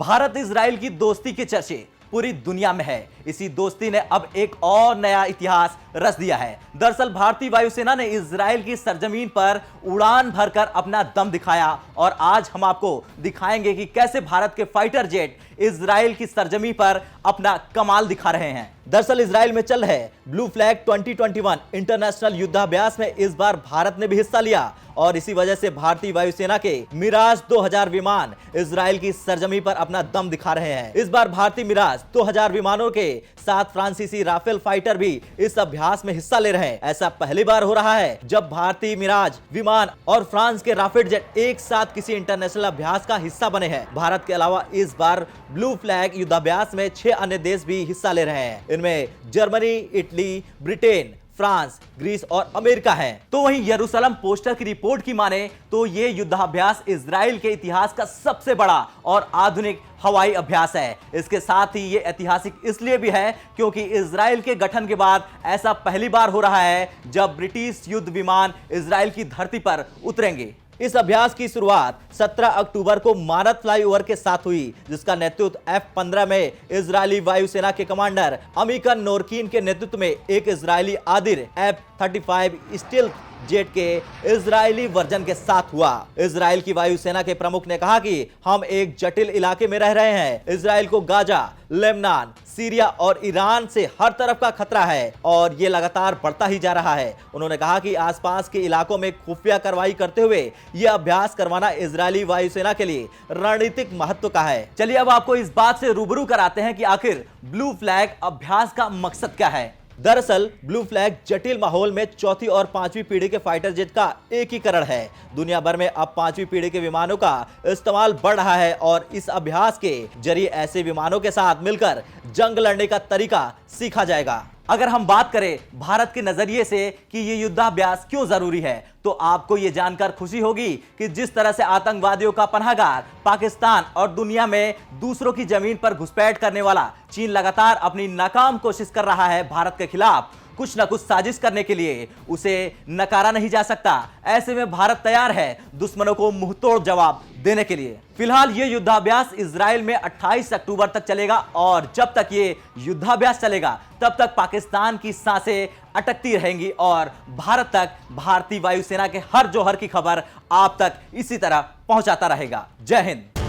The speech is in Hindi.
भारत इजराइल की दोस्ती के चर्चे पूरी दुनिया में है। इसी दोस्ती ने अब एक और नया इतिहास रच दिया है। दरअसल भारतीय वायुसेना ने इजराइल की सरजमीन पर उड़ान भरकर अपना दम दिखाया और आज हम आपको दिखाएंगे कि कैसे भारत के फाइटर जेट इजराइल की सरजमीन पर अपना कमाल दिखा रहे हैं। दरअसल इजराइल में चल रहे ब्लू फ्लैग 2021 इंटरनेशनल युद्धाभ्यास में इस बार भारत ने भी हिस्सा लिया और इसी वजह से भारतीय वायुसेना के मिराज 2000 विमान इजराइल की सरजमीन पर अपना दम दिखा रहे हैं। इस बार भारतीय मिराज 2000 विमानों के साथ फ्रांसीसी राफेल फाइटर भी इस अभ्यास में हिस्सा ले रहे हैं। ऐसा पहली बार हो रहा है जब भारतीय मिराज विमान और फ्रांस के राफेल जेट एक साथ किसी इंटरनेशनल अभ्यास का हिस्सा बने हैं। भारत के अलावा इस बार ब्लू फ्लैग युद्धाभ्यास में 6 अन्य देश भी हिस्सा ले रहे हैं। इनमें Germany, Italy, Britain, France, Greece और अमेरिका है। तो वहीं यरूशलेम पोस्टर की रिपोर्ट की माने तो ये युद्धाभ्यास इजराइल के इतिहास का सबसे बड़ा और आधुनिक हवाई अभ्यास है। इसके साथ ही ये ऐतिहासिक इसलिए भी है क्योंकि इजराइल के गठन के बाद ऐसा पहली बार हो रहा है जब ब्रिटिश युद्ध विमान इजराइल की धरती पर उतरेंगे। इस अभ्यास की शुरुआत 17 अक्टूबर को मानद फ्लाईओवर के साथ हुई, जिसका नेतृत्व F-15 में इजरायली वायुसेना के कमांडर अमिकन नोरकीन के नेतृत्व में एक इजरायली आदिर F-35 स्टील्थ जेट के इजरायली वर्जन के साथ हुआ। इजराइल की वायुसेना के प्रमुख ने कहा कि हम एक जटिल इलाके में रह रहे हैं। इजराइल को गाजा, लेबनान, सीरिया और ईरान से हर तरफ का खतरा है और ये लगातार बढ़ता ही जा रहा है। उन्होंने कहा कि आसपास के इलाकों में खुफिया कार्रवाई करते हुए यह अभ्यास करवाना इजरायली वायुसेना के लिए रणनीतिक महत्व का है। चलिए अब आपको इस बात से रूबरू कराते हैं कि आखिर ब्लू फ्लैग अभ्यास का मकसद क्या है। दरअसल ब्लू फ्लैग जटिल माहौल में चौथी और पांचवी पीढ़ी के फाइटर जेट का एकीकरण है। दुनिया भर में अब पांचवी पीढ़ी के विमानों का इस्तेमाल बढ़ रहा है और इस अभ्यास के जरिए ऐसे विमानों के साथ मिलकर जंग लड़ने का तरीका सीखा जाएगा। अगर हम बात करें भारत के नजरिए से कि ये युद्धाभ्यास क्यों जरूरी है, तो आपको ये जानकर खुशी होगी कि जिस तरह से आतंकवादियों का पनाहगार पाकिस्तान और दुनिया में दूसरों की जमीन पर घुसपैठ करने वाला चीन लगातार अपनी नाकाम कोशिश कर रहा है भारत के खिलाफ कुछ न कुछ साजिश करने के लिए, उसे नकारा नहीं जा सकता। ऐसे में भारत तैयार है दुश्मनों को मुंहतोड़ जवाब देने के लिए। फिलहाल ये युद्धाभ्यास इजराइल में 28 अक्टूबर तक चलेगा और जब तक ये युद्धाभ्यास चलेगा तब तक पाकिस्तान की सांसें अटकती रहेंगी और भारत तक भारतीय वायुसेना के हर जौहर की खबर आप तक इसी तरह पहुंचाता रहेगा। जय हिंद।